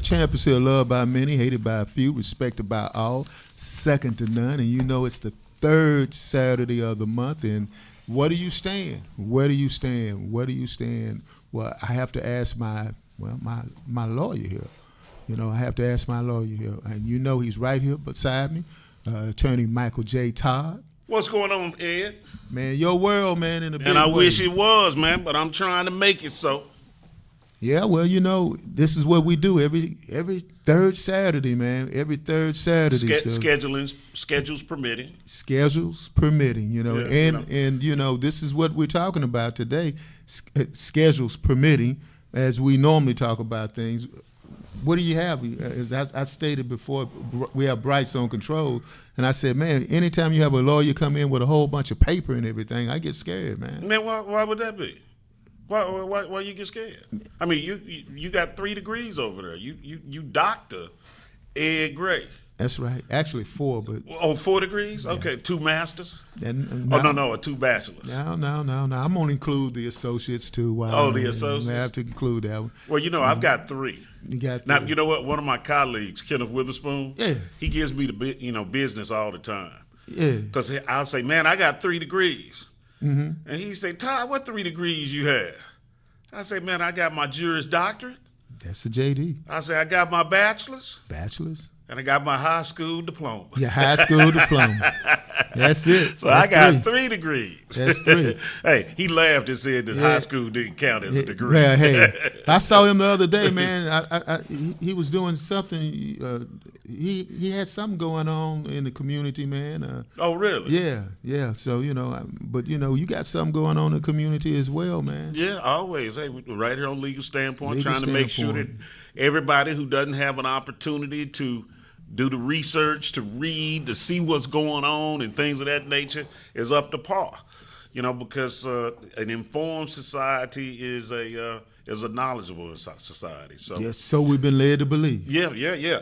champ is here, loved by many, hated by a few, respected by all, second to none. And you know it's the third Saturday of the month. And where do you stand? Where do you stand? Where do you stand? Well, I have to ask my lawyer here. You know, I have to ask my lawyer here. And you know he's right here beside me, Attorney Michael J. Todd. What's going on, Ed? Man, your world, man, in a big way. And I wish it was, man, but I'm trying to make it so. Yeah, well, you know, this is what we do every third Saturday, man. Every third Saturday. Schedules permitting. Schedules permitting, you know. Yeah, and you know, this is what we're talking about today. Schedules permitting, as we normally talk about things. What do you have? As I stated before, we have Bryce on control, and I said, man, anytime you have a lawyer come in with a whole bunch of paper and everything, I get scared, man. Man, why would that be? Why you get scared? I mean, you got 3 degrees over there. You Dr. Ed Gray. That's right. Actually 4, but 4 degrees? Yeah. Okay, 2 masters? No, 2 bachelors. No. I'm gonna include the associates too. The associates. I have to include that one. Well, you know, I've got 3. You got 3. Now, you know what? One of my colleagues, Kenneth Witherspoon, yeah, he gives me the business all the time. Yeah, because I'll say, man, I got 3 degrees, and he say, Todd, what 3 degrees you have? I say, man, I got my Juris Doctorate. That's a JD. I say, I got my bachelor's. And I got my high school diploma. Your high school diploma. That's it. So I got 3 degrees. That's 3. Hey, he laughed and said that high school didn't count as a degree. Yeah, hey, I saw him the other day, man. He was doing something. He had something going on in the community, man. Oh, really? Yeah. So, you know, but, you know, you got something going on in the community as well, man. Yeah, always. Hey, we're right here on Legal Standpoint, trying to make sure that everybody who doesn't have an opportunity to do the research, to read, to see what's going on and things of that nature is up to par. You know, because an informed society is a knowledgeable society. So yes, so we've been led to believe. Yeah.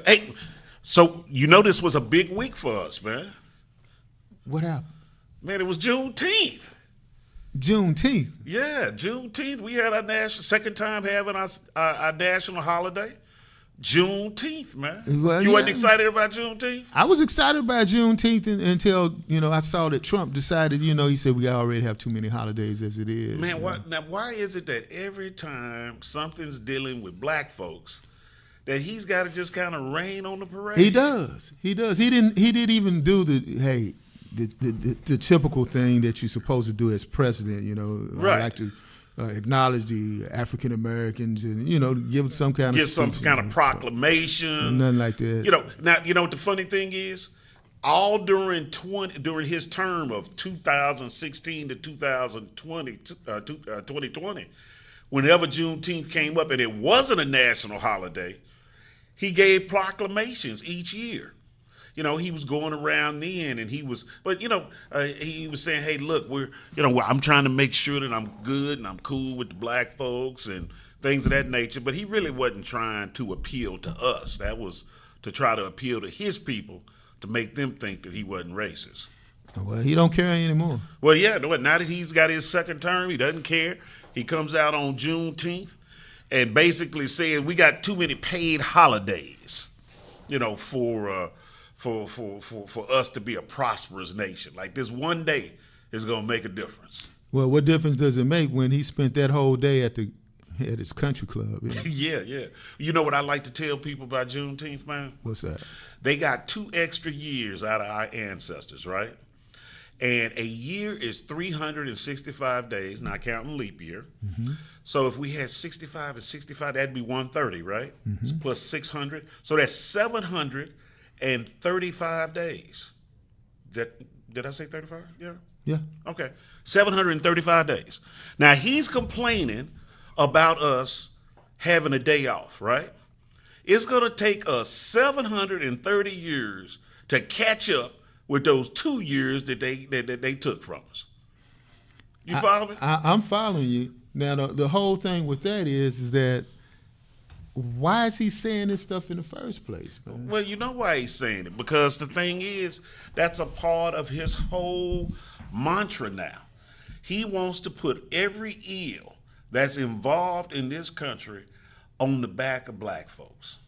Hey, so you know this was a big week for us, man. What happened? Man, it was Juneteenth. Juneteenth? Yeah, Juneteenth. We had our second time having our national holiday. Juneteenth, man. Well, you wasn't excited about Juneteenth? I was excited about Juneteenth until, you know, I saw that Trump decided, you know, he said we already have too many holidays as it is. Man, why is it that every time something's dealing with black folks that he's got to just kind of rain on the parade? He does. He didn't even do the typical thing that you're supposed to do as president, you know. Right. I like to acknowledge the African Americans and, you know, give some kind of proclamation. Nothing like that. You know, now, you know what the funny thing is? All during his term of 2016 to 2020, whenever Juneteenth came up and it wasn't a national holiday, he gave proclamations each year. You know, he was going around then, and he was saying, "Hey, look, I'm trying to make sure that I'm good and I'm cool with the black folks and things of that nature." But he really wasn't trying to appeal to us. That was to try to appeal to his people to make them think that he wasn't racist. Well, he don't care anymore. Well, yeah, now that he's got his second term, he doesn't care. He comes out on Juneteenth and basically says we got too many paid holidays, you know, for us to be a prosperous nation. Like this one day is going to make a difference. Well, what difference does it make when he spent that whole day at his country club? Yeah. You know what I like to tell people about Juneteenth, man? What's that? They got 2 extra years out of our ancestors, right? And a year is 365 days, not counting leap year. Mm-hmm. So if we had 65 and 65, that'd be 130, right? Mm-hmm. Plus 600. So that's 735 days. Did I say 35? Yeah. Okay. 735 days. Now he's complaining about us having a day off, right? It's going to take us 730 years to catch up with those 2 years that they took from us. You follow me? I'm following you. Now the whole thing with that is that why is he saying this stuff in the first place, man? Well, you know why he's saying it. Because the thing is, that's a part of his whole mantra now. He wants to put every ill that's involved in this country on the back of black folks.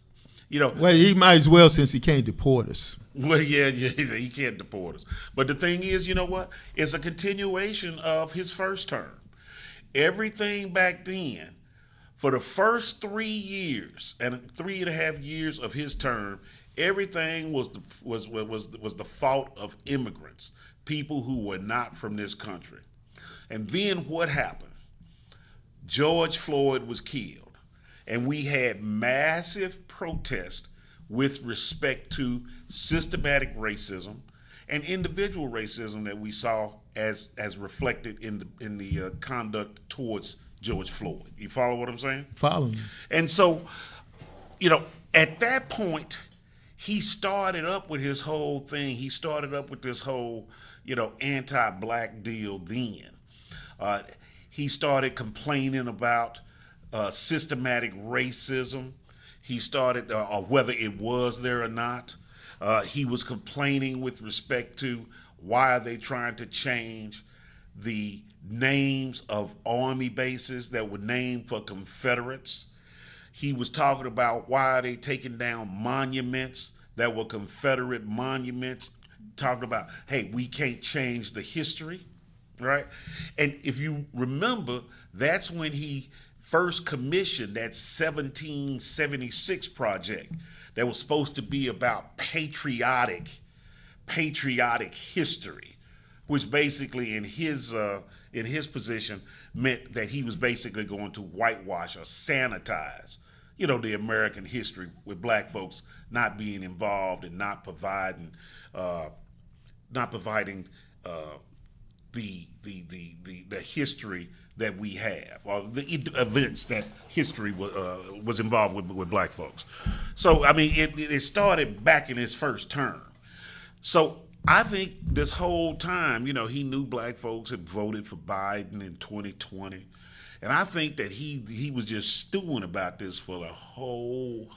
You know, Well, he might as well since he can't deport us. well, yeah, he can't deport us. But the thing is, you know what? It's a continuation of his first term. Everything back then, for the first 3 years and 3.5 years of his term, everything was the fault of immigrants, people who were not from this country. And then what happened? George Floyd was killed, and we had massive protest with respect to systematic racism and individual racism that we saw as reflected in the conduct towards George Floyd. You follow what I'm saying? Following. And so, you know, at that point, he started up with his whole thing. He started up with this whole, you know, anti-black deal then. He started complaining about systematic racism. He started, or whether it was there or not. He was complaining with respect to why are they trying to change the names of army bases that were named for Confederates. He was talking about why are they taking down monuments that were Confederate monuments, talking about, hey, we can't change the history, right? And if you remember, that's when he first commissioned that 1776 project that was supposed to be about patriotic history, which basically in his position meant that he was basically going to whitewash or sanitize, you know, the American history with black folks not being involved and not providing the history that we have, or the events that history was involved with black folks. So, I mean, it started back in his first term. So I think this whole time, you know, he knew black folks had voted for Biden in 2020. And I think that he was just stewing about this for the whole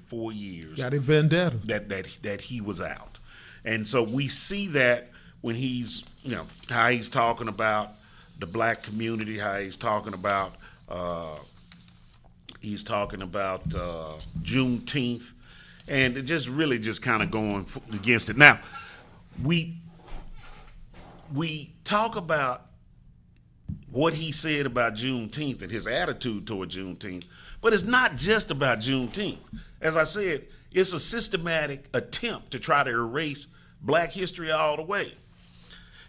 4 years. Got a vendetta. That he was out. And so we see that when he's, you know, how he's talking about the black community, how he's talking about Juneteenth, and it just really just kind of going against it. Now, we talk about what he said about Juneteenth and his attitude toward Juneteenth, but it's not just about Juneteenth. As I said, it's a systematic attempt to try to erase black history all the way.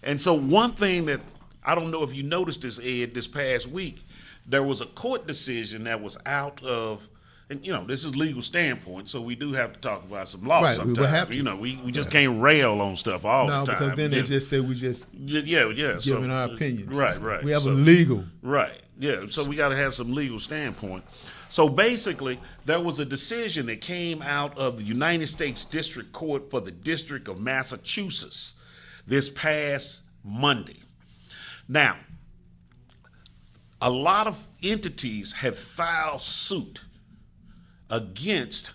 And so one thing that, I don't know if you noticed this, Ed, this past week, there was a court decision that was out of, and you know, this is legal standpoint, so we do have to talk about some law Right, sometimes. we will have to. You know, we just can't rail on stuff all the No, time. because then they just say we just giving our opinions. Right. We have a legal. Right, yeah, so we got to have some legal standpoint. So basically, there was a decision that came out of the United States District Court for the District of Massachusetts this past Monday. Now, a lot of entities have filed suit against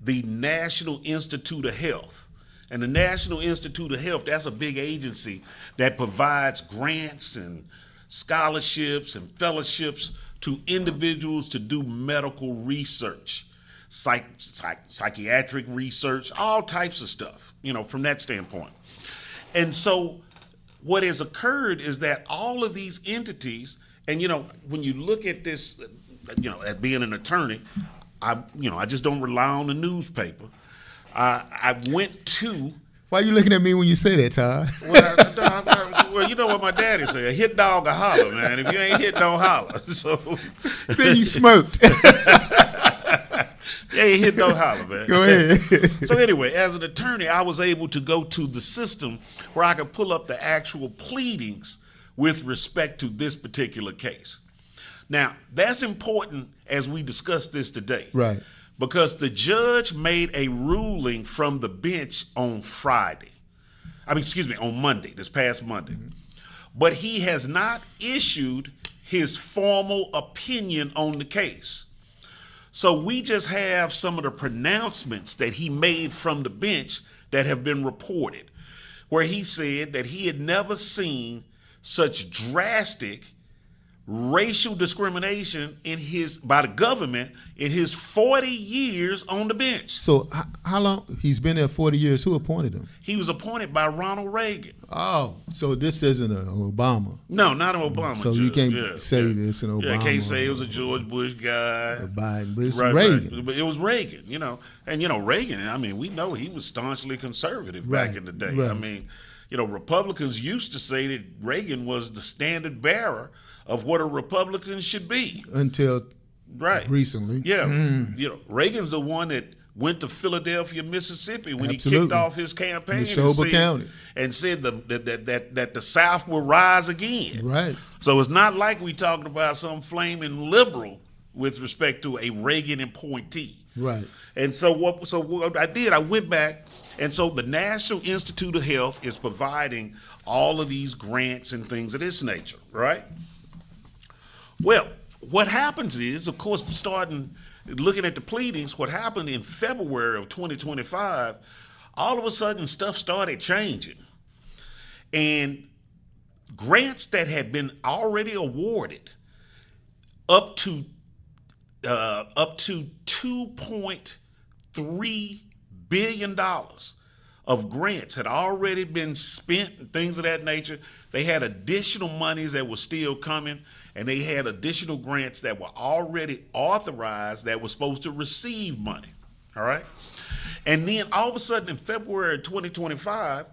the National Institute of Health. And the National Institute of Health, that's a big agency that provides grants and scholarships and fellowships to individuals to do medical research, psychiatric research, all types of stuff, you know, from that standpoint. And so what has occurred is that all of these entities, and you know, when you look at this, you know, at being an attorney, I just don't rely on the newspaper. I went to. Why are you looking at me when you say that, Todd? Well, you know what my daddy said: a hit dog a holler, man. If you ain't hit, don't holler. So Then you smirked. you ain't hit, don't holler, man. Go ahead. So anyway, as an attorney, I was able to go to the system where I could pull up the actual pleadings with respect to this particular case. Now, that's important as we discuss this today. Right. Because the judge made a ruling from the bench on on Monday, this past Monday. Mm-hmm. But he has not issued his formal opinion on the case. So we just have some of the pronouncements that he made from the bench that have been reported, where he said that he had never seen such drastic racial discrimination by the government in his 40 years on the bench. So how long he's been there? 40 years. Who appointed him? He was appointed by Ronald Reagan. Oh, so this isn't an Obama. No, not an Obama. So judge. you can't say this an Obama. Yeah, I can't say it was a George Bush guy. Biden, but it's Right. Reagan. But it was Reagan, And, Reagan, I mean, we know he was staunchly conservative back in the day. Right. I mean, Republicans used to say that Reagan was the standard bearer of what a Republican should be. Until recently. Yeah. Reagan's the one that went to Philadelphia, Mississippi when Absolutely. he kicked off his campaign County. and said that the South will rise again. Right. So it's not like we talking about some flaming liberal with respect to a Reagan appointee. Right. And so what I did, I went back, and so the National Institute of Health is providing all of these grants and things of this nature, right? Well, what happens is, of course, looking at the pleadings, what happened in February of 2025, all of a sudden stuff started changing. And grants that had been already awarded up to $2.3 billion of grants had already been spent and things of that nature. They had additional monies that were still coming, and they had additional grants that were already authorized that were supposed to receive money. All right. And then all of a sudden in February 2025,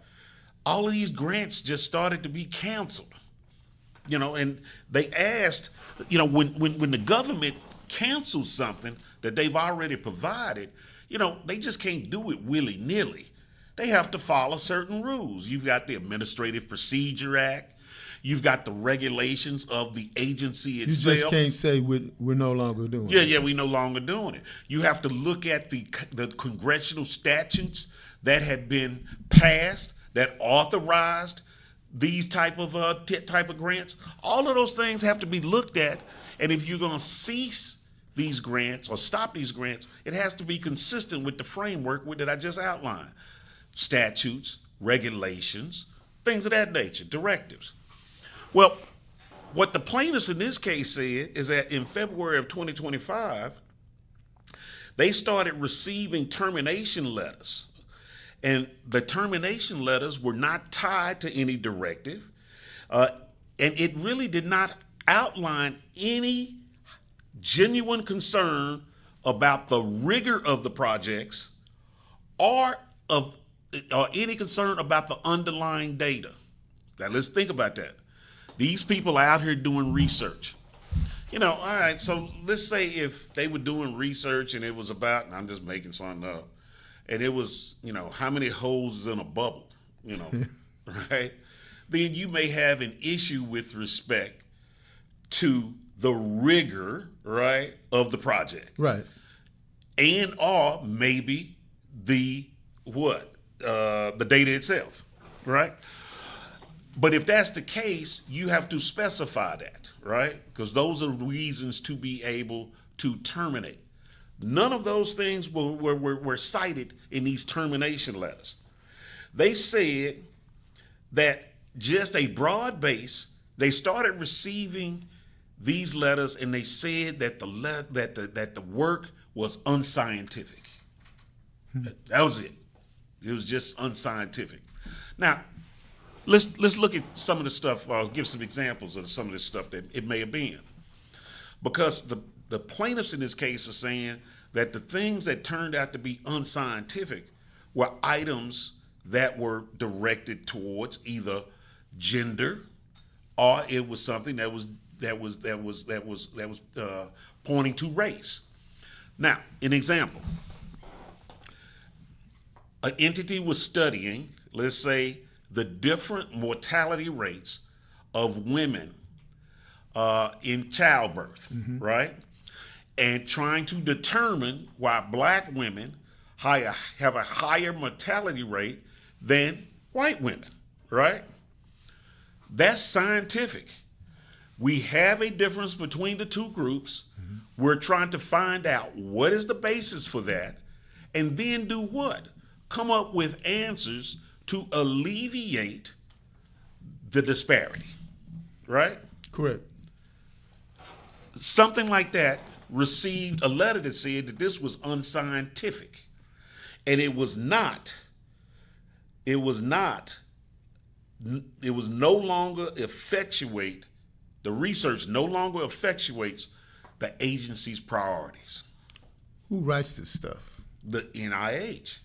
all of these grants just started to be canceled. And they asked, when the government cancels something that they've already provided, they just can't do it willy-nilly. They have to follow certain rules. You've got the Administrative Procedure Act. You've got the regulations of the agency itself. You just can't say we're no longer doing it. Yeah, we're no longer doing it. You have to look at the congressional statutes that had been passed that authorized these type of grants. All of those things have to be looked at, and if you're going to cease these grants or stop these grants, it has to be consistent with the framework that I just outlined. Statutes, regulations, things of that nature, directives. Well, what the plaintiffs in this case said is that in February of 2025, they started receiving termination letters. And the termination letters were not tied to any directive. And it really did not outline any genuine concern about the rigor of the projects or any concern about the underlying data. Now, let's think about that. These people are out here doing research. All right, so let's say if they were doing research and it was about, and I'm just making something up, and it was, how many holes is in a bubble, right? Then you may have an issue with respect to the rigor, right, of the project. Right. And or maybe the data itself, right? But if that's the case, you have to specify that, right? Because those are reasons to be able to terminate. None of those things were cited in these termination letters. They said that just a broad base, they started receiving these letters and they said that the work was unscientific. That was it. It was just unscientific. Now, let's look at some of the stuff. I'll give some examples of some of the stuff that it may have been. Because the plaintiffs in this case are saying that the things that turned out to be unscientific were items that were directed towards either gender or it was something that was pointing to race. Now, an example. An entity was studying, let's say, the different mortality rates of women in childbirth, right? And trying to determine why black women have a higher mortality rate than white women, right? That's scientific. We have a difference between the two groups. We're trying to find out what is the basis for that, and then do what? Come up with answers to alleviate the disparity, right? Correct. something like that received a letter that said that this was unscientific, and it was not. It was not. It was no longer effectuate. The research no longer effectuates the agency's priorities. Who writes this stuff? The NIH,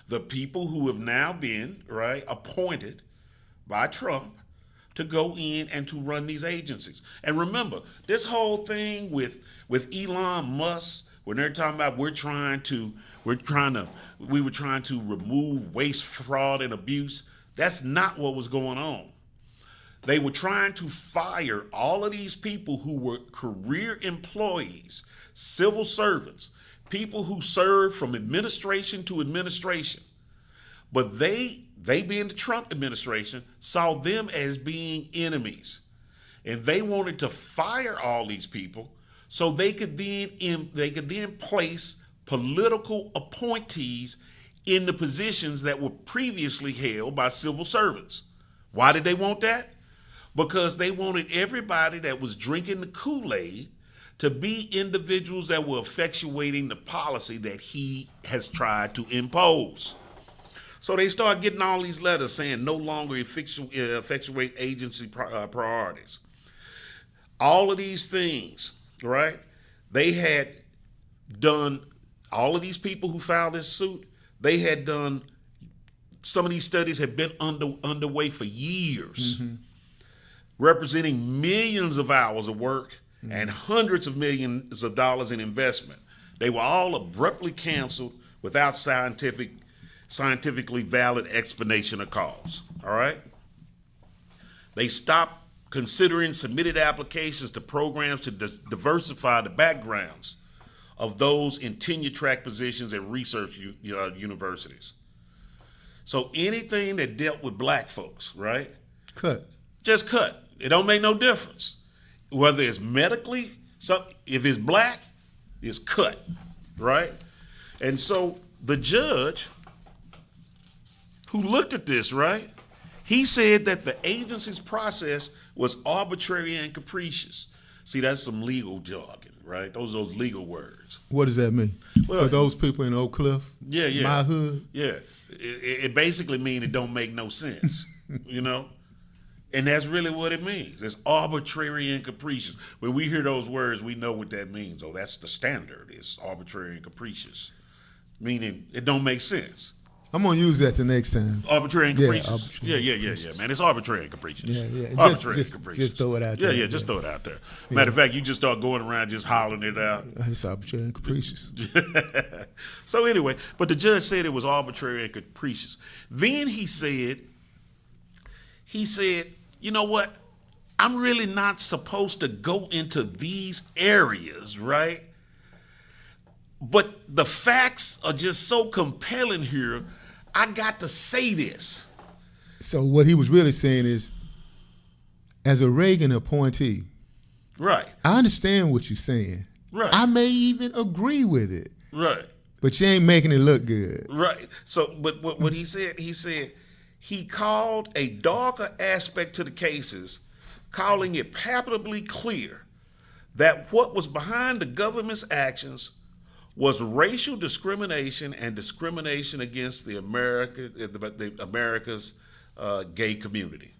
the people who have now been appointed by Trump to go in and to run these agencies. And remember, this whole thing with Elon Musk, when they're talking about we were trying to remove waste, fraud, and abuse. That's not what was going on. They were trying to fire all of these people who were career employees, civil servants, people who served from administration to administration. But they being the Trump administration, saw them as being enemies. And they wanted to fire all these people so they could then place political appointees in the positions that were previously held by civil servants. Why did they want that? Because they wanted everybody that was drinking the Kool-Aid to be individuals that were effectuating the policy that he has tried to impose. So they start getting all these letters saying no longer effectuate agency priorities. All of these things, right? They had done, all of these people who filed this suit, they had done, some of these studies had been underway for years, representing millions of hours of work and hundreds of millions of dollars in investment. They were all abruptly canceled without scientifically valid explanation of cause, all right? They stopped considering submitted applications to programs to diversify the backgrounds of those in tenure-track positions at research universities. So anything that dealt with black folks, right? Cut. Just cut. It don't make no difference. Whether it's medically, if it's black, it's cut, right? And so the judge who looked at this, right, he said that the agency's process was arbitrary and capricious. See, that's some legal jargon, right? Those legal words. What does that mean? Well, for those people in Oak Cliff? Yeah. My hood? Yeah. It basically means it don't make no sense, you know? And that's really what it means. It's arbitrary and capricious. When we hear those words, we know what that means. Oh, that's the standard. It's arbitrary and capricious, meaning it don't make sense. I'm going to use that the next time. Arbitrary and capricious. Arbitrary. Yeah, man. It's arbitrary and capricious. Yeah. Arbitrary and capricious. Just throw it out there. Yeah, just throw it out there. Matter of fact, you just start going around just hollering it out. It's arbitrary and capricious. So anyway, but the judge said it was arbitrary and capricious. Then he said, you know what? I'm really not supposed to go into these areas, right? But the facts are just so compelling here, I got to say this. So what he was really saying is, as a Reagan appointee, right? I understand what you're saying. Right. I may even agree with it. Right. But you ain't making it look good. Right. So, but what he said he called a darker aspect to the cases, calling it palpably clear that what was behind the government's actions was racial discrimination and discrimination against the America's gay community.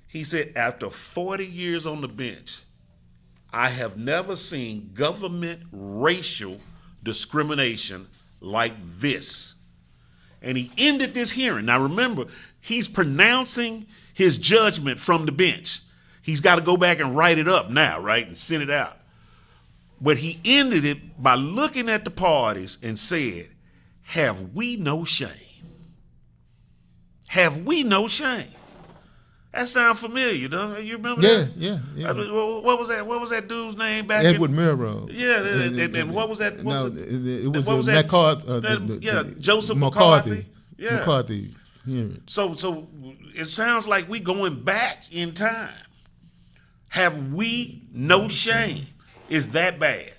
He said, after 40 years on the bench, I have never seen government racial discrimination like this. And he ended this hearing. Now remember, he's pronouncing his judgment from the bench. He's got to go back and write it up now, right, and send it out. But he ended it by looking at the parties and said, have we no shame? Have we no shame? That sounds familiar, don't you? Remember that? Yeah. What was that? What was that dude's name back Edward Murrow. Yeah, and what was that? It was what was that? McCarthy. Joseph McCarthy. Yeah. McCarthy hearing. So it sounds like we going back in time. Have we no shame? Is that bad?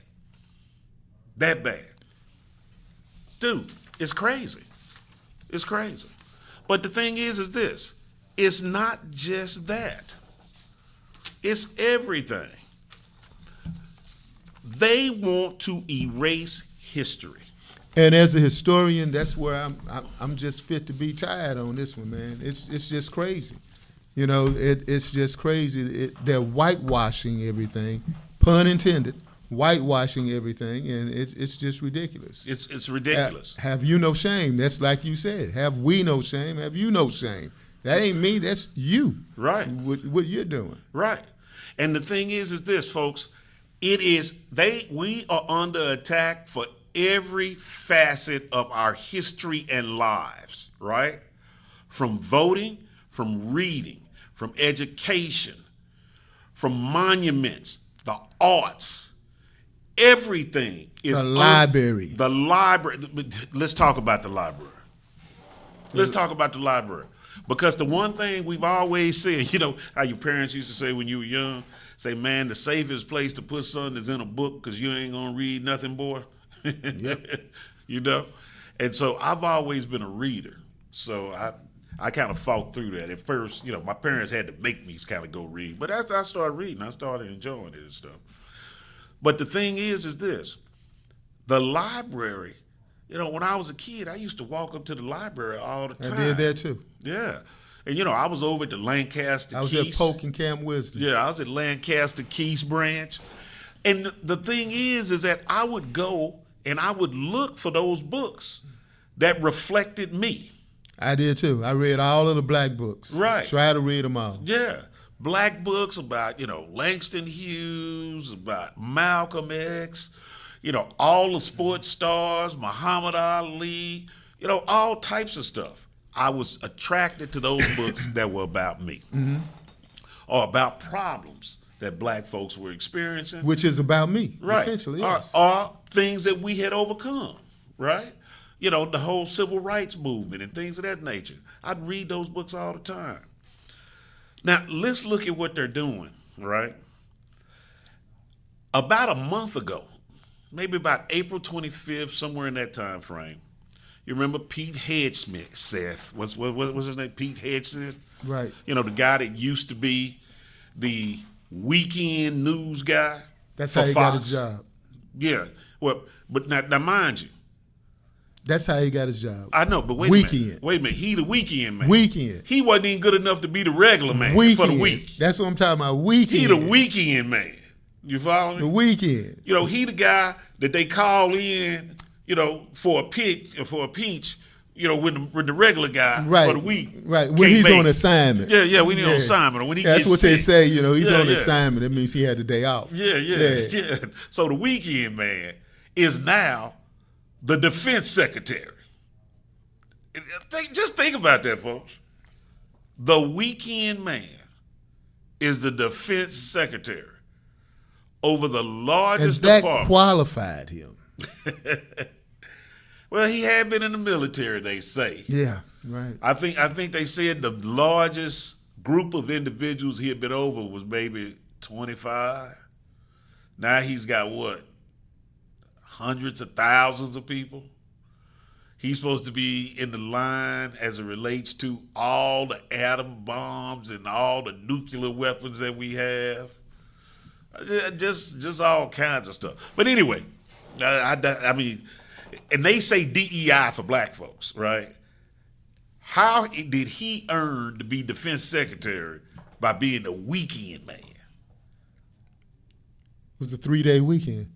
That bad. Dude, it's crazy. It's crazy. But the thing is this. It's not just that. It's everything. They want to erase history. And as a historian, that's where I'm just fit to be tired on this one, man. It's just crazy. You know, it's just crazy. They're whitewashing everything, pun intended, whitewashing everything, and it's just ridiculous. It's ridiculous. Have you no shame? That's like you said. Have we no shame? Have you no shame? That ain't me. That's you. Right. What you're doing. Right. And the thing is this, folks. We are under attack for every facet of our history and lives, right? From voting, from reading, from education, from monuments, the arts, everything is the library. The library. Let's talk about the library. Let's talk about the library. Because the one thing we've always said, you know, how your parents used to say when you were young, say, man, the safest place to put something is in a book because you ain't going to read nothing, boy. Yep. You know? And so I've always been a reader. So I kind of fought through that. At first, you know, my parents had to make me kind of go read. But as I started reading, I started enjoying it and stuff. But the thing is this. The library, you know, when I was a kid, I used to walk up to the library all the time. I did that too. Yeah. And, you know, I was over at the Lancaster I was Keys. at Polk and Camp Wisdom. Yeah, I was at Lancaster Keys branch. And the thing is that I would go and I would look for those books that reflected me. I did too. I read all of the black books. Right. Try to read them all. Yeah. Black books about, you know, Langston Hughes, about Malcolm X, you know, all the sports stars, Muhammad Ali, you know, all types of stuff. I was attracted to those books that were about me or about problems that black folks were experiencing. Which is about me, Right. essentially. Yes. Or things that we had overcome, right? You know, the whole civil rights movement and things of that nature. I'd read those books all the time. Now, let's look at what they're doing, right? About a month ago, maybe about April 25th, somewhere in that time frame, you remember Pete Hegseth? What's his name? Pete Hegseth? Right. You know, the guy that used to be the weekend news guy. That's for how he Fox. got his job. Yeah. Well, but now mind you, That's how he got his job. I know, but wait a minute. He the weekend man. Weekend. He wasn't even good enough to be the regular man for the week. That's what I'm talking about. Weekend. He the weekend man. You follow me? The weekend. You know, he the guy that they call in, you know, for a pinch, you know, when the regular guy Right. for the week. Right. When can't he's make on it. assignment. Yeah, when he's on assignment. Or when he That's gets what they sick. say, you know, he's Yeah, on yeah. assignment. That means he had the day off. Yeah. So the weekend man is now the defense secretary. Just think about that, folks. The weekend man is the defense secretary over the And largest that department. qualified him. Well, he had been in the military, they say. Yeah, right. I think they said the largest group of individuals he had been over was maybe 25. Now he's got what? Hundreds of thousands of people. He's supposed to be in the line as it relates to all the atom bombs and all the nuclear weapons that we have. Just all kinds of stuff. But anyway, I mean, and they say DEI for black folks, right? How did he earn to be defense secretary by being a weekend man? It was a 3-day weekend.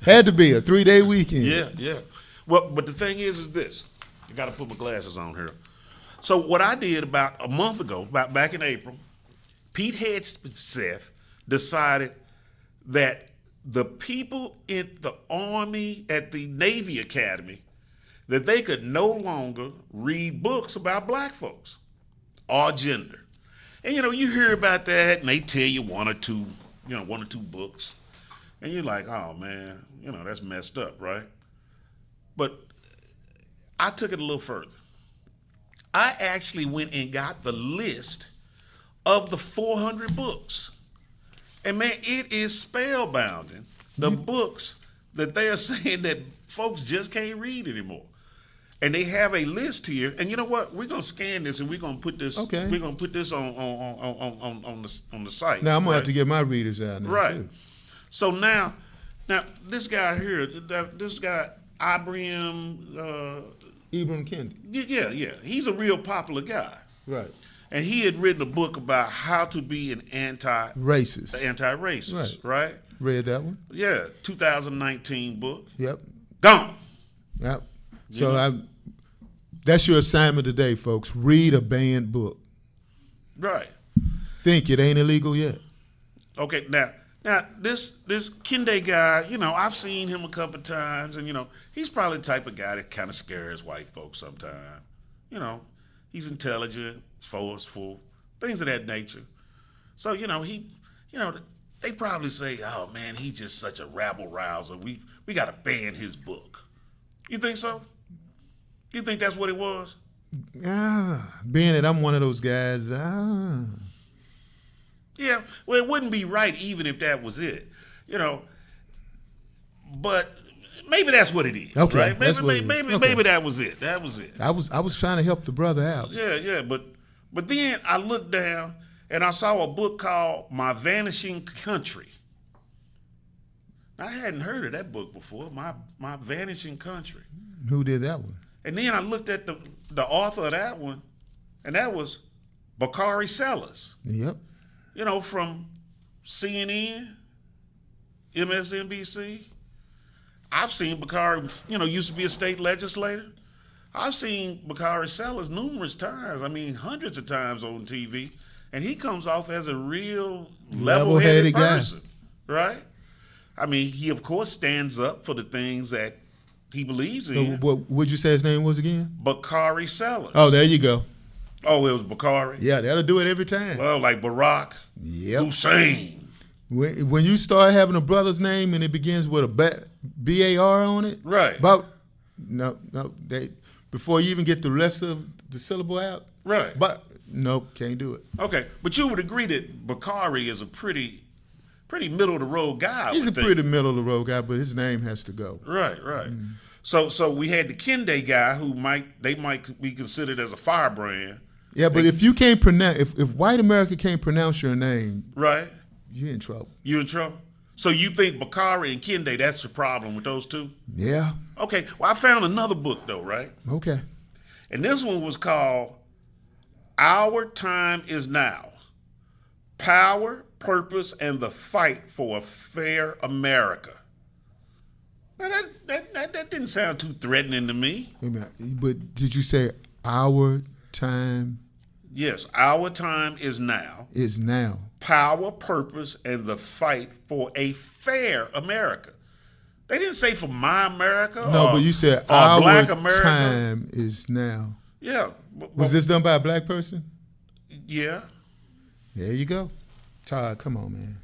Had to be a 3-day weekend. Yeah. Well, but the thing is this. I got to put my glasses on here. So what I did about a month ago, about back in April, Pete Hegseth decided that the people in the Army at the Navy Academy, that they could no longer read books about black folks or gender. And, you know, you hear about that and they tell you one or two books. And you're like, oh, man, you know, that's messed up, right? But I took it a little further. I actually went and got the list of the 400 books. And, man, it is spellbinding, the books that they are saying that folks just can't read anymore. And they have a list here, and you know what? We're gonna scan this, and we're gonna put this. Okay. We're gonna put this on the site. Now I'm gonna right? have to get my readers out now. Right. Too. So now this guy here, this guy Ibrahim, Ibram Kendi. yeah, he's a real popular guy, Right. and he had written a book about how to be an Racist. anti-racist, right? Read that one. Yeah, 2019 book. Yep. Gone. Yep. So that's your assignment today, folks. Read a banned book. Right. Think it ain't illegal yet. Okay, now this Kende guy, I've seen him a couple of times, and he's probably the type of guy that kind of scares white folks sometimes. He's intelligent, forceful, things of that nature. So they probably say, "Oh man, he's just such a rabble rouser. We got to ban his book." You think so? You think that's what it was? Being that I'm one of those guys. Yeah, well, it wouldn't be right even if that was it, But maybe that's what it is, Okay, right? Maybe that's what it is. maybe Okay. maybe that was it. That was it. I was trying to help the brother out. Yeah. But then I looked down and I saw a book called "My Vanishing Country." I hadn't heard of that book before. My Vanishing Country. Who did that one? And then I looked at the author of that one, and that was Bakari Sellers. Yep. From CNN, MSNBC. I've seen Bakari, used to be a state legislator. I've seen Bakari Sellers numerous times. I mean, hundreds of times on TV. And he comes off as a real level-headed person, right? I mean, he, of course, stands up for the things that he believes in. What would you say his name was again? Bakari Sellers. Oh, there you go. Oh, it was Bakari? Yeah, that'll do it every time. Well, like Barack Hussein. When you start having a brother's name and it begins with a B-A-R on it, right? Before you even get the rest of the syllable out, right? But nope, can't do it. Okay, but you would agree that Bakari is a pretty middle of the road guy. He's a pretty middle of the road guy, but his name has to go. Right. Mm. So we had the Kende guy who might be considered as a firebrand. Yeah, but if you can't pronounce, if white America can't pronounce your name, right, you're in trouble. You're in trouble. So you think Bakari and Kende, that's the problem with those two? Yeah. Okay. Well, I found another book though, right? Okay. And this one was called "Our Time Is Now: Power, Purpose, and the Fight for a Fair America." Now that didn't sound too threatening to me. Wait a minute, but did you say our time? Yes, our time is now. Is now. Power, purpose, and the fight for a fair America. They didn't say for my America. No, but you said our Black America. Time is now. Yeah. Was this done by a black person? Yeah. There you go. Todd, come on, man.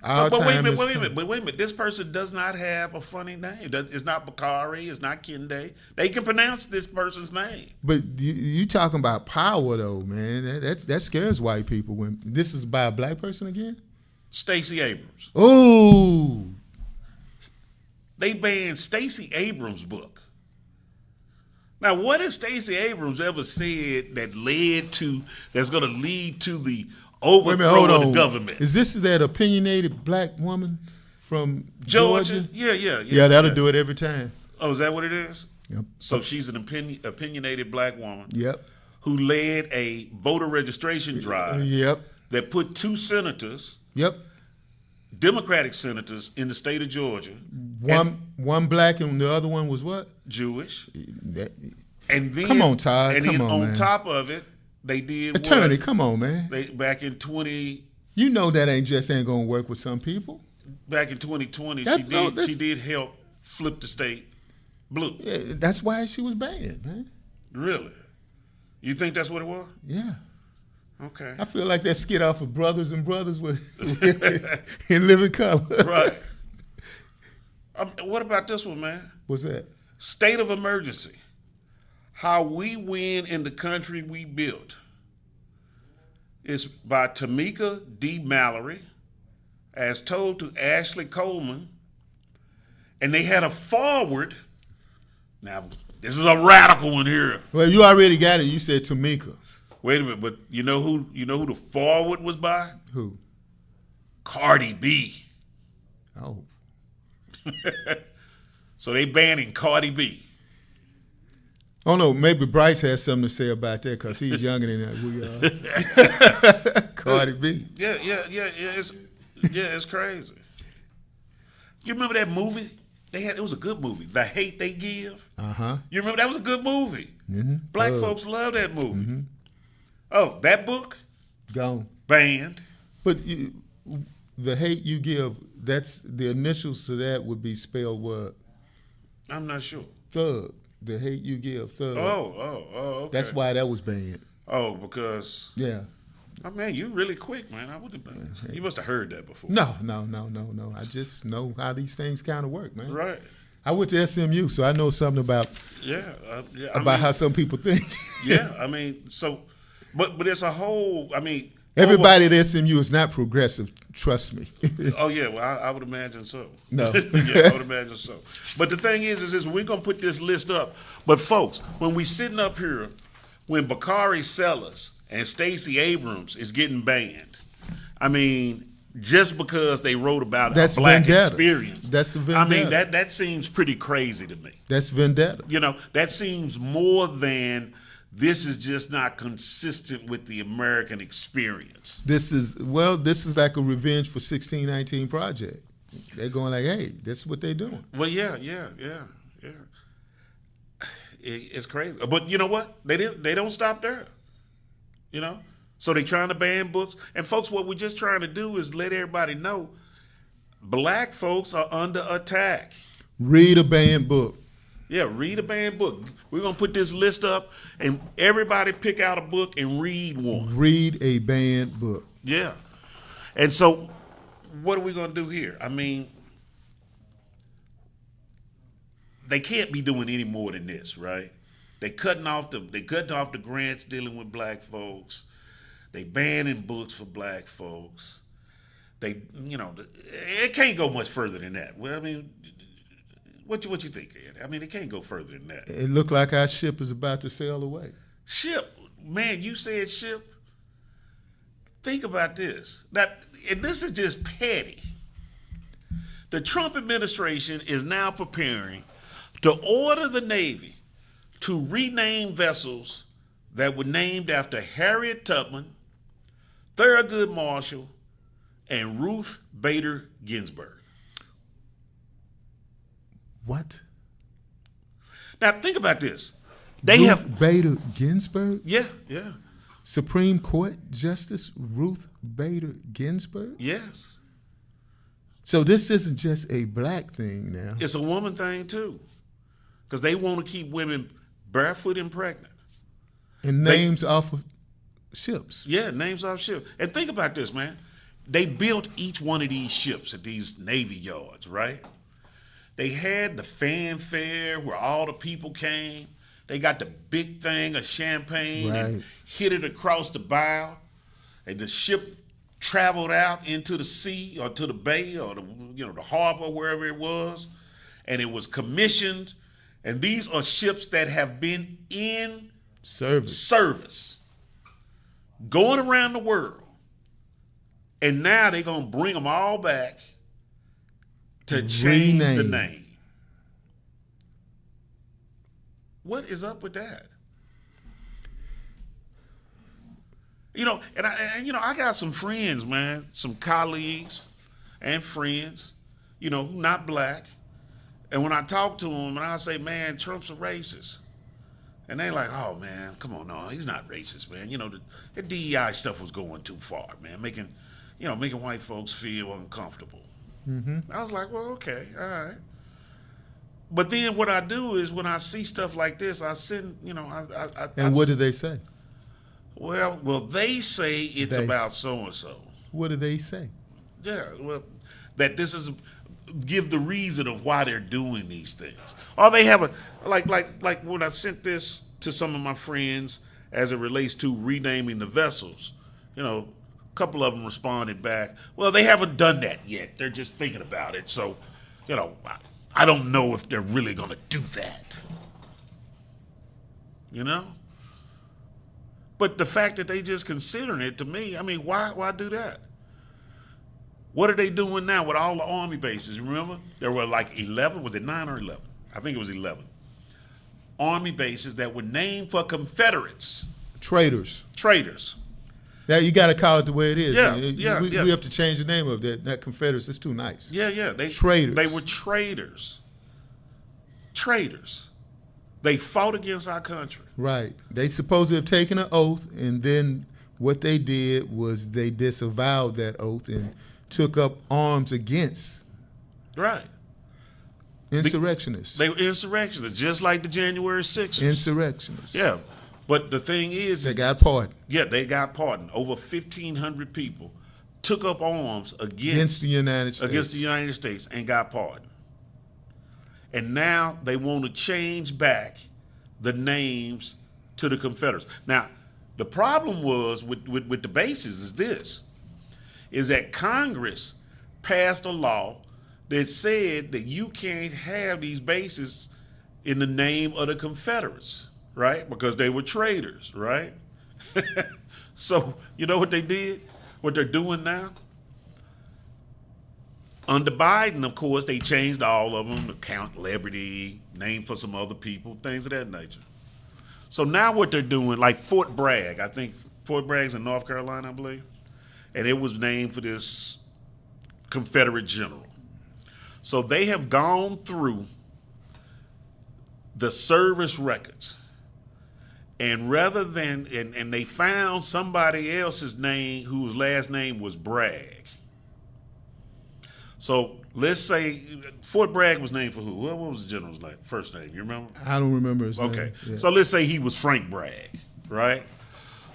But wait a minute. This person does not have a funny name. It's not Bakari. It's not Kende. They can pronounce this person's name. But you talking about power, though, man. That scares white people. When this is by a black person again? Stacey Abrams. Oh. They banned Stacey Abrams' book. Now, what has Stacey Abrams ever said that's going to lead to the overthrow of the government? Is this that opinionated black woman from Georgia? Yeah. Yeah, that'll do it every time. Oh, is that what it is? Yep. So she's an opinionated black woman. Yep. Who led a voter registration drive. Yep. That put two senators. Yep. Democratic senators in the state of Georgia. One black and the other one was what? Jewish. And then, come on, Todd. And come then on, on man. top of it, they did attorney. what? Come on, man. Back in 20. You know that ain't gonna work with some people. Back in 2020, she did help flip the state blue. Yeah, that's why she was banned, man. Really? You think that's what it was? Yeah. Okay. I feel like that skit off of Brothers and Brothers with in Living Color. Right. What about this one, man? What's that? State of Emergency. How We Win in the Country We Built. It's by Tamika D. Mallory, as told to Ashley Coleman. And they had a foreword. Now, This is a radical one here. Well, you already got it. You said Tamika. Wait a minute, but you know who the forward was by? Who? Cardi B. Oh. So they banning Cardi B. Oh no, maybe Bryce has something to say about that because he's younger than we are. Cardi B. Yeah. It's crazy. You remember that movie? It was a good movie. The Hate They Give. You remember that was a good movie. Mm-hmm. Black folks love that movie. Mm-hmm. Oh, that book? Gone. Banned. But the hate you give, that's the initials to that would be spelled what? I'm not sure. Thug. The hate you give, thug. Oh, okay. That's why that was banned. Oh, because. Yeah. Oh man, you really quick, man. I would have been. You must have heard that before. No. I just know how these things kind of work, man. Right. I went to SMU, so I know something about how some people think. Yeah, I mean, so, but it's a whole. I mean, everybody at SMU is not progressive. Trust me. Oh yeah, well, I would imagine so. No. Yeah, I would imagine so. But the thing is we're gonna put this list up. But folks, when we sitting up here, when Bakari Sellers and Stacey Abrams is getting banned, I mean, just because they wrote about a black experience. That's a vendetta. I mean, that seems pretty crazy to me. That's vendetta. You know, that seems more than this is just not consistent with the American experience. This is like a revenge for 1619 project. They're going like, hey, this is what they're doing. Well, yeah. It's crazy. But you know what? They don't stop there. You know? So they're trying to ban books. And folks, what we're just trying to do is let everybody know black folks are under attack. Read a banned book. Yeah, read a banned book. We're going to put this list up, and everybody pick out a book and read one. Read a banned book. Yeah. And so what are we going to do here? I mean, they can't be doing any more than this, right? They cutting off the grants dealing with black folks. They banning books for black folks. It can't go much further than that. Well, I mean, what you think, Ed? I mean, it can't go further than that. It looked like our ship is about to sail away. Ship? Man, you said ship? Think about this. And this is just petty. The Trump administration is now preparing to order the Navy to rename vessels that were named after Harriet Tubman, Thurgood Marshall, and Ruth Bader Ginsburg. What? Now think about this. Ruth Bader Ginsburg? Yeah. Supreme Court Justice Ruth Bader Ginsburg? Yes. So this isn't just a black thing now. It's a woman thing too. Because they want to keep women barefoot and pregnant. And names off of ships. Yeah, names off ships. And think about this, man. They built each one of these ships at these Navy yards, right? They had the fanfare where all the people came. They got the big thing of champagne and hit it across the bow. And the ship traveled out into the sea or to the bay or the harbor, wherever it was. And it was commissioned. And these are ships that have been in service going around the world. And now they're going to bring them all back to change the name. What is up with that? I got some friends, man, some colleagues and friends, not black. And when I talk to them and I say, man, Trump's a racist. And they like, oh, man, come on, no, he's not racist, man. The DEI stuff was going too far, man, making white folks feel uncomfortable. Mm-hmm. I was like, well, okay, all right. But then what I do is when I see stuff like this, I send, what do they say? Well, they say it's about so-and-so. What do they say? Yeah, well, that this is, give the reason of why they're doing these things. Or they have like when I sent this to some of my friends as it relates to renaming the vessels, a couple of them responded back, well, they haven't done that yet. They're just thinking about it. So, I don't know if they're really going to do that. you know? But the fact that they just considering it, to me, I mean, why do that? What are they doing now with all the Army bases? Remember? There were like 11, was it 9 or 11? I think it was 11. Army bases that were named for Confederates. Traitors. Traitors. Now you got to call it the way it is. Yeah, We have to change the name of that. That Confederates is too nice. Yeah. Traitors. They were traitors. Traitors. They fought against our country. Right. They supposed to have taken an oath, and then what they did was they disavowed that oath and took up arms against Right. insurrectionists. They were insurrectionists, just like the January 6th. Insurrectionists. Yeah. But the thing is, They got pardoned. Yeah, they got pardoned. Over 1,500 people took up arms Against the United States. And got pardoned. And now they want to change back the names to the Confederates. Now, the problem was with the bases is that Congress passed a law that said that you can't have these bases in the name of the Confederates, right? Because they were traitors, right? So, you know what they did? What they're doing now? Under Biden, of course, they changed all of them to Count Liberty, named for some other people, things of that nature. So now what they're doing, like Fort Bragg, I think Fort Bragg's in North Carolina, I believe, and it was named for this Confederate general. So they have gone through the service records, and rather than, and they found somebody else's name whose last name was Bragg. So let's say Fort Bragg was named for who? What was the general's name, first name? You remember? I don't remember his name. Okay. Yeah. So let's say he was Frank Bragg, right?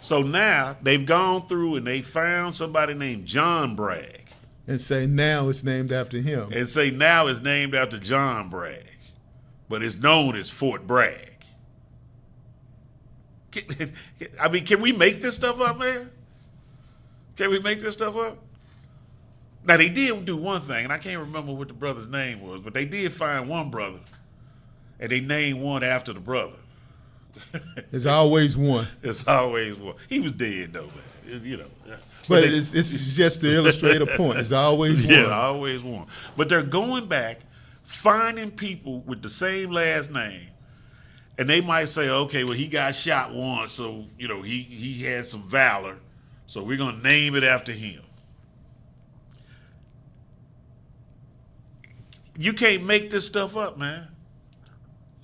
So now they've gone through and they found somebody named John Bragg. And say now it's named after him. And say now it's named after John Bragg. But it's known as Fort Bragg. I mean, can we make this stuff up, man? Can we make this stuff up? Now, they did do one thing, and I can't remember what the brother's name was, but they did find one brother, and they named one after the brother. There's always one. It's always one. He was dead, though, man. You know. But it's just to illustrate a point. It's always one. Yeah, always one. But they're going back, finding people with the same last name, and they might say, okay, well, he got shot once, so, you know, he had some valor, so we're going to name it after him. You can't make this stuff up, man.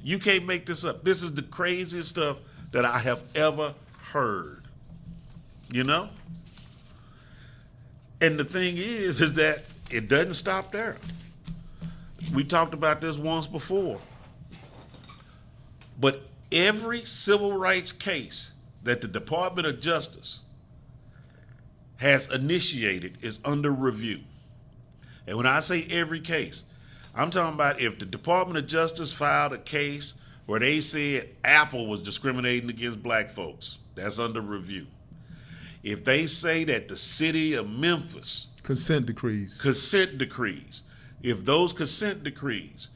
You can't make this up. This is the craziest stuff that I have ever heard. You know? And the thing is that it doesn't stop there. We talked about this once before. But every civil rights case that the Department of Justice has initiated is under review. And when I say every case, I'm talking about if the Department of Justice filed a case where they said Apple was discriminating against black folks, that's under review. If they say that the city of Memphis Consent decrees, if those consent decrees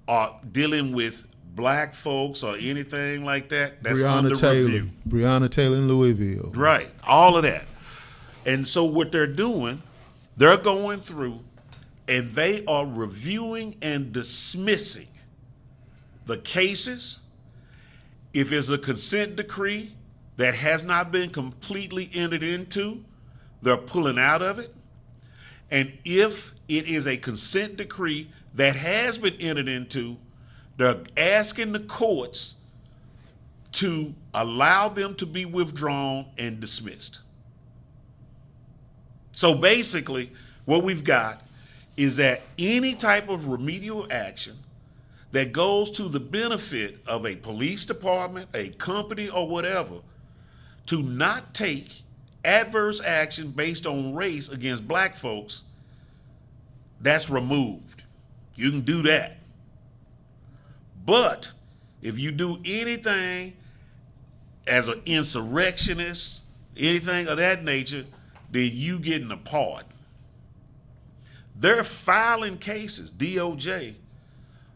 are dealing with black folks or anything like that, that's under review. Breonna Taylor in Louisville. Right, all of that. And so what they're doing, they're going through and they are reviewing and dismissing the cases. If it's a consent decree that has not been completely entered into, they're pulling out of it. And if it is a consent decree that has been entered into, they're asking the courts to allow them to be withdrawn and dismissed. So basically, what we've got is that any type of remedial action that goes to the benefit of a police department, a company, or whatever, to not take adverse action based on race against black folks, that's removed. You can do that. But if you do anything as an insurrectionist, anything of that nature, then you getting a pardon. They're filing cases, DOJ,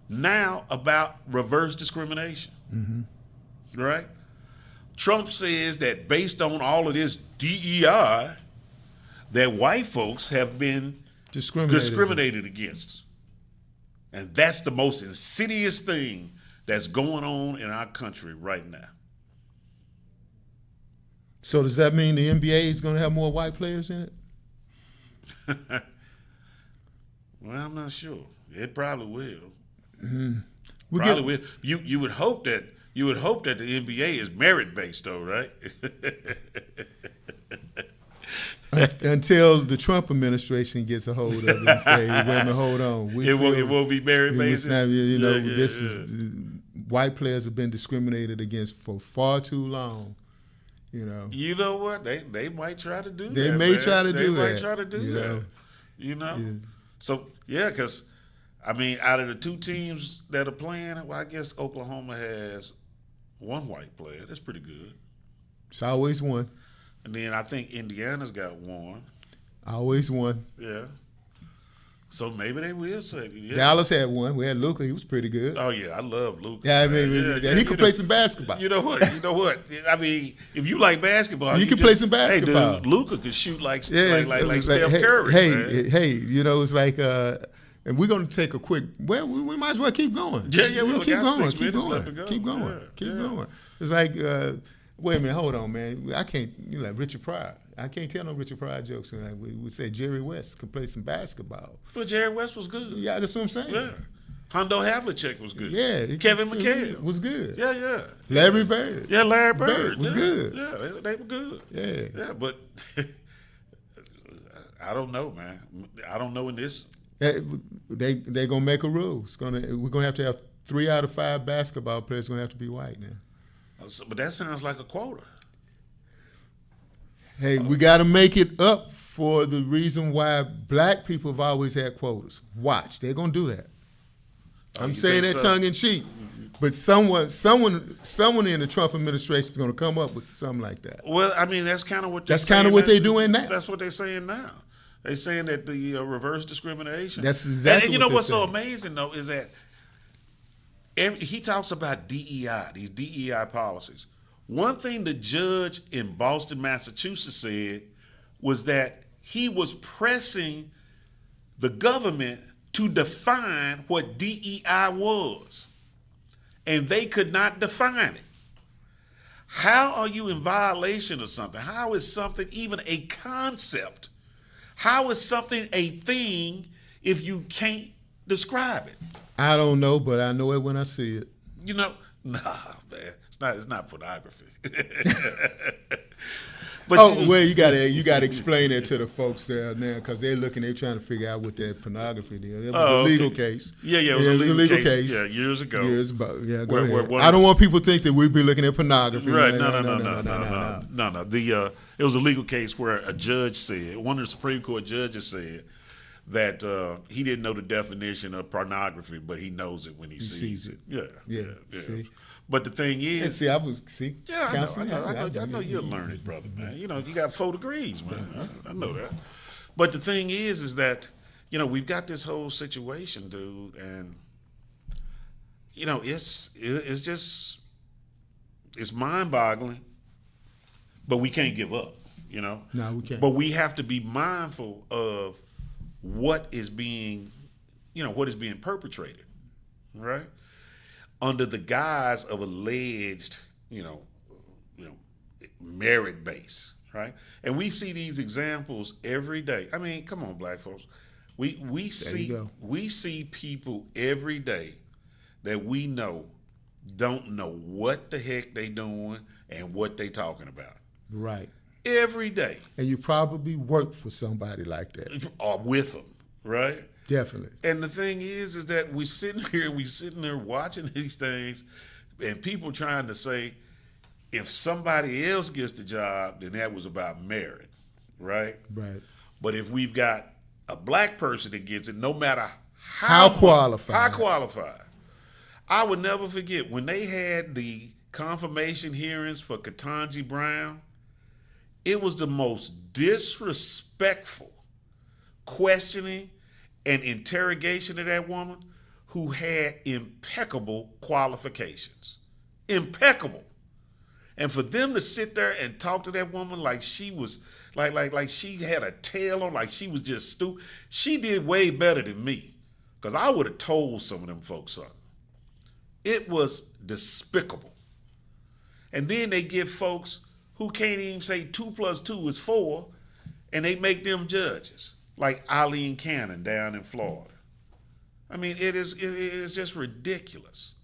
now about reverse discrimination. Mm-hmm. Right? Trump says that based on all of this DEI, that white folks have been discriminated against. And that's the most insidious thing that's going on in our country right now. So does that mean the NBA is going to have more white players in it? Well, I'm not sure. It probably will. Mm-hmm. Will. You would hope that the NBA is merit based, though, right? Until the Trump administration gets a hold of it and say, "Wait a minute, hold on, it won't be merit based." This is white players have been discriminated against for far too long. You know what? They might try to do that. They may try to do that. They might try to do that. Yeah. So because out of the two teams that are playing, well, I guess Oklahoma has one white player. That's pretty good. It's always one. And then I think Indiana's got one. Always one. Yeah. So maybe they will say. Yeah. Dallas had one. We had Luka. He was pretty good. Oh yeah, I love Luka. Yeah, he could play some basketball. You know what? If you like basketball, you can play some basketball. Hey, dude, Luka could shoot like Steph Curry. It's like. And we're going to take a quick. Well, we might as well keep going. Yeah. We'll keep going. Keep going. Keep going. It's like. Wait a minute, hold on, man. I can't, like Richard Pryor. I can't tell no Richard Pryor jokes. We would say Jerry West could play some basketball. But Jerry West was good. Yeah, that's what I'm saying. Yeah. Hondo Havlicek was good. Yeah. Kevin McHale was good. Yeah. Larry Bird. Yeah, Larry Bird was good. Yeah, they were good. Yeah. Yeah, but I don't know, man. I don't know in this. They're going to make a rule. We're going to have 3 out of 5 basketball players going to have to be white now. But that sounds like a quota. Hey, we got to make it up for the reason why black people have always had quotas. Watch, they're going to do that. I'm saying that tongue in cheek, but someone in the Trump administration is going to come up with something like that. Well, that's kind of what they're doing now. That's what they're saying now. They're saying that the reverse discrimination. That's exactly. And you know what's so amazing though is that. He talks about DEI, these DEI policies. One thing the judge in Boston, Massachusetts said was that he was pressing the government to define what DEI was, and they could not define it. How are you in violation of something? How is something even a concept? How is something a thing if you can't describe it? I don't know, but I know it when I see it. Nah, man, it's not pornography. But you gotta explain it to the folks there now because they're trying to figure out what that pornography is. It was a legal case. Yeah, it was a legal case. Yeah, years ago. Go ahead. I don't want people to think that we'd be looking at pornography. Right? No. It was a legal case where a judge said, one of the Supreme Court judges said that he didn't know the definition of pornography, but he knows it when he sees it. Yeah. See? But the thing is, I was see. Yeah, I know you'll learn it, brother, man. You got 4 degrees, man. I know that. But the thing is that we've got this whole situation, dude, and it's mind-boggling, but we can't give up. No, we can't. But we have to be mindful of what is being perpetrated, right? Under the guise of alleged, merit base, right? And we see these examples every day. Come on, black folks. We see people every day that we know don't know what the heck they doing and what they talking about. Right. Every day. And you probably work for somebody like that. Or with them, right? Definitely. And the thing is that we sitting there watching these things and people trying to say, if somebody else gets the job, then that was about merit, right? Right. But if we've got a black person that gets it, no matter how qualified. I would never forget when they had the confirmation hearings for Ketanji Brown. It was the most disrespectful questioning and interrogation of that woman who had impeccable qualifications. Impeccable. And for them to sit there and talk to that woman like she was like she had a tail on, like she was just stupid. She did way better than me, because I would have told some of them folks something. It was despicable. And then they give folks who can't even say 2 + 2 is 4, and they make them judges, like Eileen Cannon down in Florida. I mean, it is just ridiculous.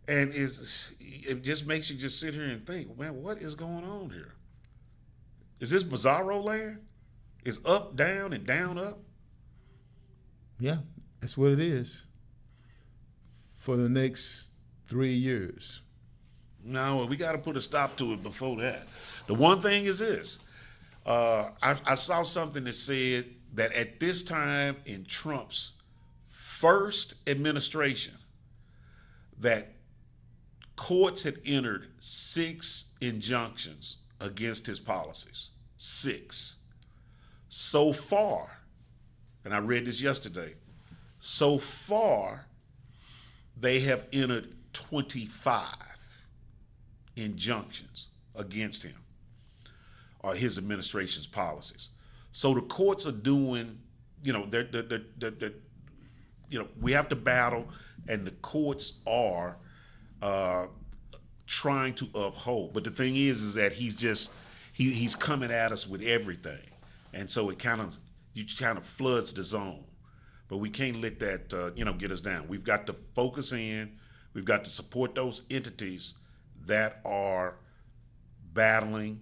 And it just makes you just sit here and think, man, what is going on here? Is this bizarro land? Is up, down, and down, up? Yeah, that's what it is for the next 3 years. No, we got to put a stop to it before that. The one thing is this. I saw something that said that at this time in Trump's first administration, that courts had entered 6 injunctions against his policies. 6. So far, and I read this yesterday, so far they have entered 25 injunctions against him or his administration's policies. So the courts are doing, they're we have to battle, and the courts are trying to uphold. But the thing is that he's coming at us with everything, and so it kind of floods the zone. But we can't let that get us down. We've got to focus in. We've got to support those entities that are battling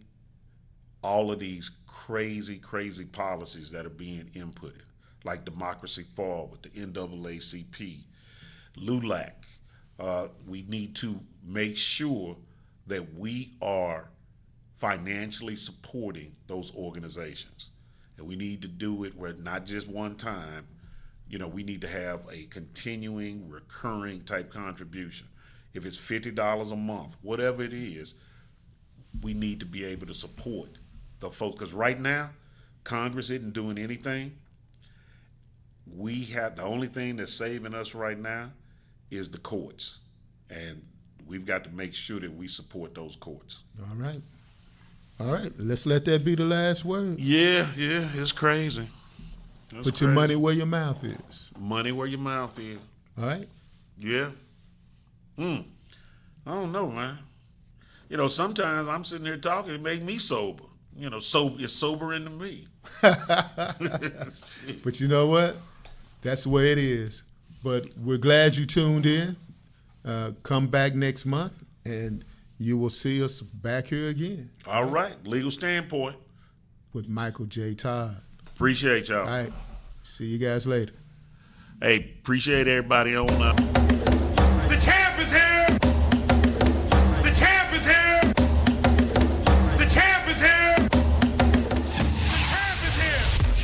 all of these crazy policies that are being inputted, like Democracy Forward, the NAACP, LULAC. We need to make sure that we are financially supporting those organizations. And we need to do it where not just one time. We need to have a continuing, recurring type contribution. If it's $50 a month, whatever it is, we need to be able to support the folks. Because right now, Congress isn't doing anything. The only thing that's saving us right now is the courts. And we've got to make sure that we support those courts. All right. Let's let that be the last word. Yeah, it's crazy. Put your money where your mouth is. Money where your mouth is. All right. Yeah. I don't know, man. Sometimes I'm sitting here talking, it make me sober. It's sobering to me. But you know what? That's the way it is. But we're glad you tuned in. Come back next month, and you will see us back here again. All right. Legal Standpoint. With Michael J. Todd. Appreciate y'all. All right. See you guys later. Hey, appreciate everybody on up. The champ is here!